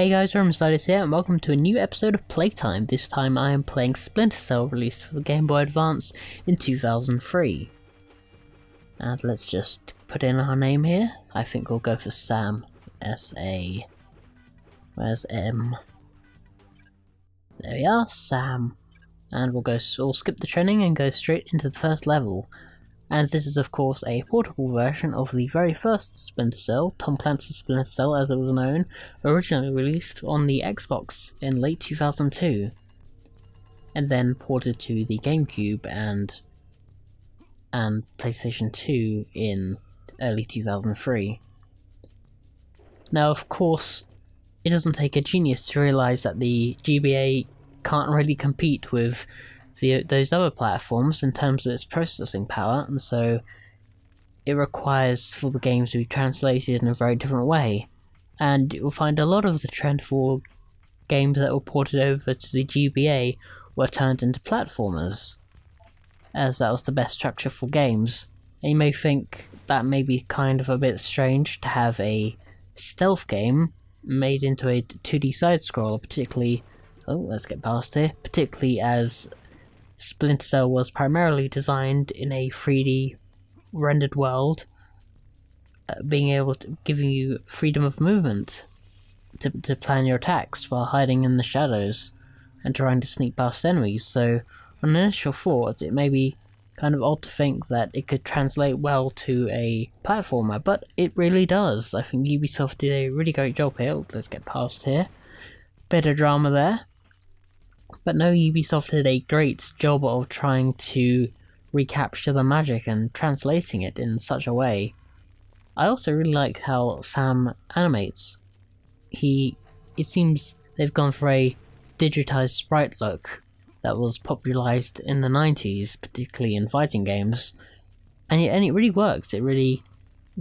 Hey guys, Romansliders here, and welcome to a new episode of Playtime. This time I am playing Splinter Cell, released for the Game Boy Advance in 2003. And let's just put in our name here. I think we'll go for Sam. S-A... Where's M? There we are, Sam. And we'll skip the training and go straight into the first level. And this is of course a portable version of the very first Splinter Cell, Tom Clancy's Splinter Cell as it was known, originally released on the Xbox in late 2002, and then ported to the GameCube and PlayStation 2 in early 2003. Now of course, it doesn't take a genius to realise that the GBA can't really compete with those other platforms in terms of its processing power, and so it requires for the game to be translated in a very different way. And you'll find a lot of the trend for games that were ported over to the GBA were turned into platformers, as that was the best structure for games. And you may think that may be kind of a bit strange to have a stealth game made into a 2D side-scroller, particularly as Splinter Cell was primarily designed in a 3D rendered world, giving you freedom of movement to plan your attacks while hiding in the shadows and trying to sneak past enemies. So on initial thought, it may be kind of odd to think that it could translate well to a platformer, but it really does. I think Ubisoft did a really great job here. Let's get past here. Bit of drama there. But no, Ubisoft did a great job of trying to recapture the magic and translating it in such a way. I also really like how Sam animates. It seems they've gone for a digitized sprite look that was popularized in the 90s, particularly in fighting games. And it really works. It really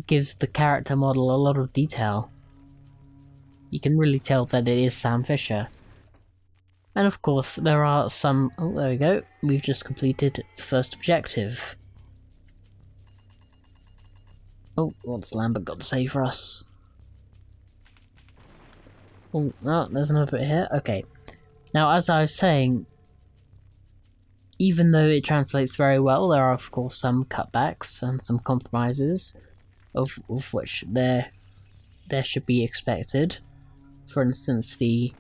gives the character model a lot of detail. You can really tell that it is Sam Fisher. And of course, there are some... Oh, there we go. We've just completed the first objective. Oh, what's Lambert got to say for us? Oh, no, there's another bit here. Okay. Now, as I was saying, even though it translates very well, there are of course some cutbacks and some compromises, of which there should be expected. For instance, the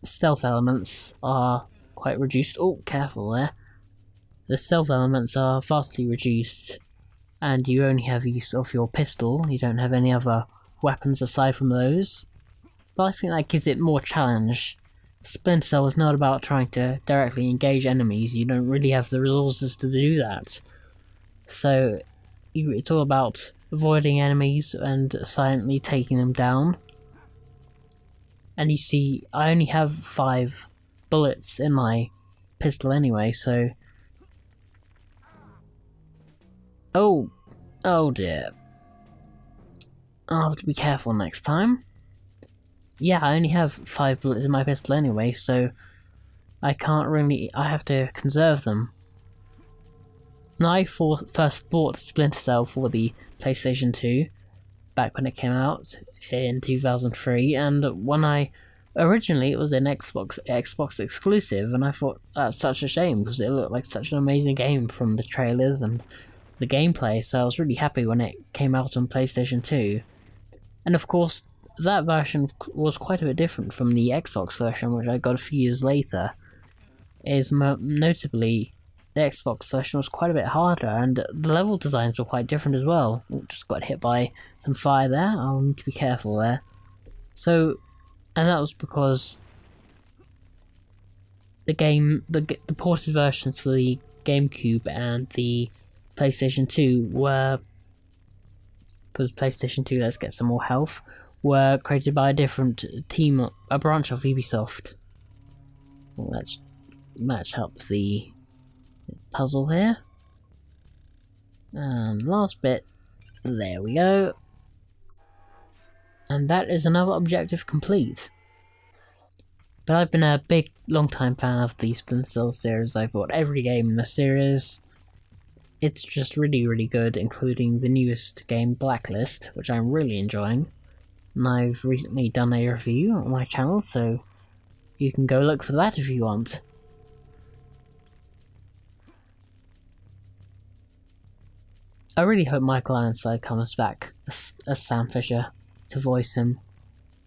stealth elements are quite reduced. Oh, careful there. The stealth elements are vastly reduced, and you only have use of your pistol. You don't have any other weapons aside from those. But I think that gives it more challenge. Splinter Cell is not about trying to directly engage enemies. You don't really have the resources to do that. So it's all about avoiding enemies and silently taking them down. And you see, I only have 5 bullets in my pistol anyway, so... Oh dear. I'll have to be careful next time. Yeah, I only have 5 bullets in my pistol anyway, so I have to conserve them. And I first bought Splinter Cell for the PlayStation 2, back when it came out in 2003, and originally it was an Xbox exclusive, and I thought that's such a shame because it looked like such an amazing game from the trailers and the gameplay, so I was really happy when it came out on PlayStation 2. And of course, that version was quite a bit different from the Xbox version, which I got a few years later. Notably, the Xbox version was quite a bit harder, and the level designs were quite different as well. Just got hit by some fire there. I'll need to be careful there. So, and that was because the ported versions for the GameCube and the PlayStation 2 were... For the PlayStation 2, let's get some more health, were created by a different team, a branch of Ubisoft. Well, let's match up the puzzle here. And last bit, there we go. And that is another objective complete. But I've been a big, long-time fan of the Splinter Cell series. I've bought every game in the series. It's just really, really good, including the newest game, Blacklist, which I'm really enjoying. and I've recently done a review on my channel, so you can go look for that if you want. I really hope Michael Ironside comes back as Sam Fisher to voice him.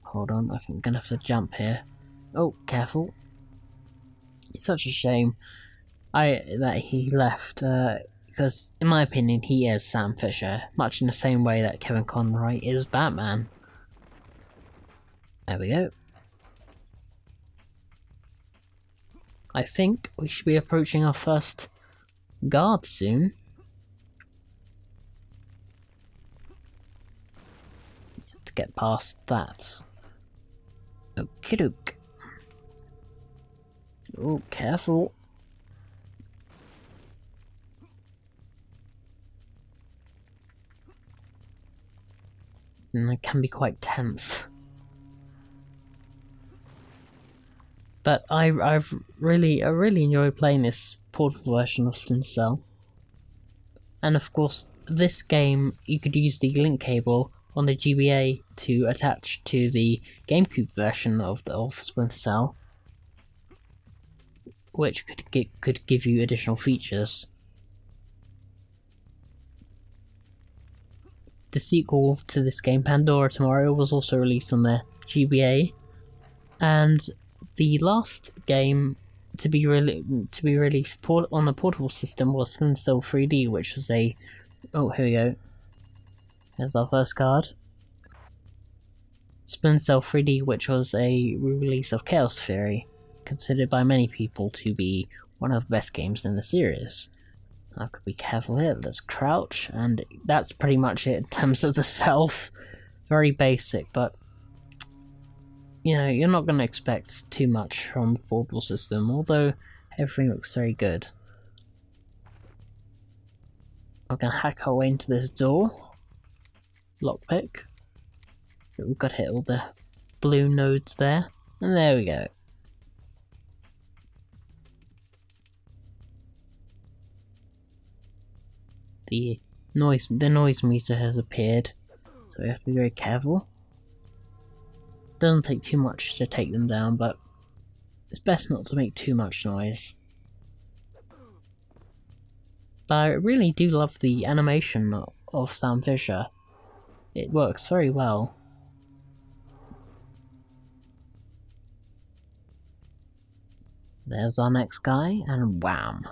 Hold on, I think I'm gonna have to jump here. Oh, careful. It's such a shame that he left, because in my opinion he is Sam Fisher, much in the same way that Kevin Conroy is Batman. There we go. I think we should be approaching our first guard soon. To get past that. Okie doke. Oh, careful. And it can be quite tense. But I really enjoyed playing this portable version of Splinter Cell. And of course, this game you could use the link cable on the GBA to attach to the GameCube version of Splinter Cell, which could give you additional features. The sequel to this game, Pandora Tomorrow, was also released on the GBA, and the last game to be released on a portable system was Splinter Cell 3D, which was a... oh, here we go. Here's our first card. Splinter Cell 3D, which was a re-release of Chaos Theory, considered by many people to be one of the best games in the series. I could be careful here, let's crouch, and that's pretty much it in terms of the stealth. Very basic, but you know, you're not going to expect too much from the portable system, although everything looks very good. We're going to hack our way into this door. Lockpick. We've got to hit all the blue nodes there, and there we go. The noise meter has appeared, so we have to be very careful. Doesn't take too much to take them down, but it's best not to make too much noise. But I really do love the animation of Sam Fisher. It works very well. There's our next guy, and wham!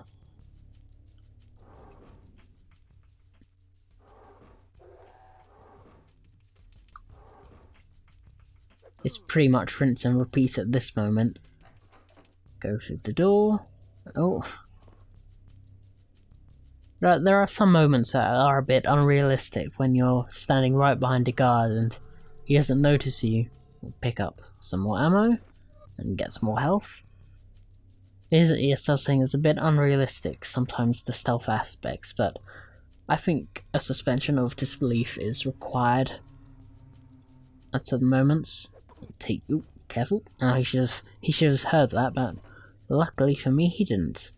It's pretty much rinse and repeat at this moment. Go through the door. Oh. There are some moments that are a bit unrealistic when you're standing right behind a guard and he doesn't notice you. Pick up some more ammo and get some more health. It does seem it's a bit unrealistic sometimes, the stealth aspects, but I think a suspension of disbelief is required at certain moments. Ooh, careful. Oh, he should have heard that, but luckily for me, he didn't.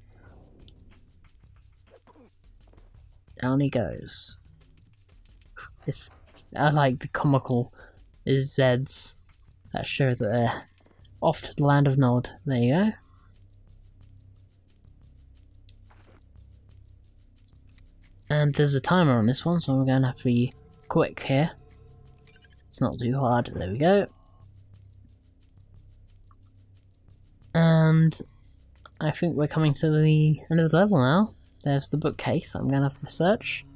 Down he goes. I like the comical Zeds that show that they're off to the land of Nod. There you go. And there's a timer on this one, so we're going to have to be quick here. It's not too hard. There we go. And I think we're coming to the end of the level now. There's the bookcase. I'm going to have to search.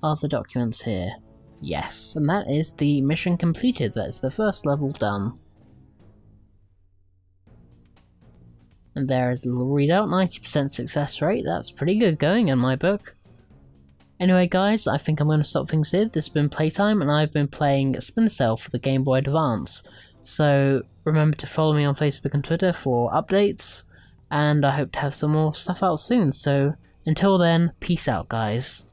Are the documents here? Yes, and that is the mission completed. That's the first level done. And there is a little readout, 90% success rate. That's pretty good going in my book. Anyway guys, I think I'm going to stop things here. This has been Playtime, and I've been playing Splinter Cell for the Game Boy Advance. So remember to follow me on Facebook and Twitter for updates, and I hope to have some more stuff out soon. So until then, peace out guys.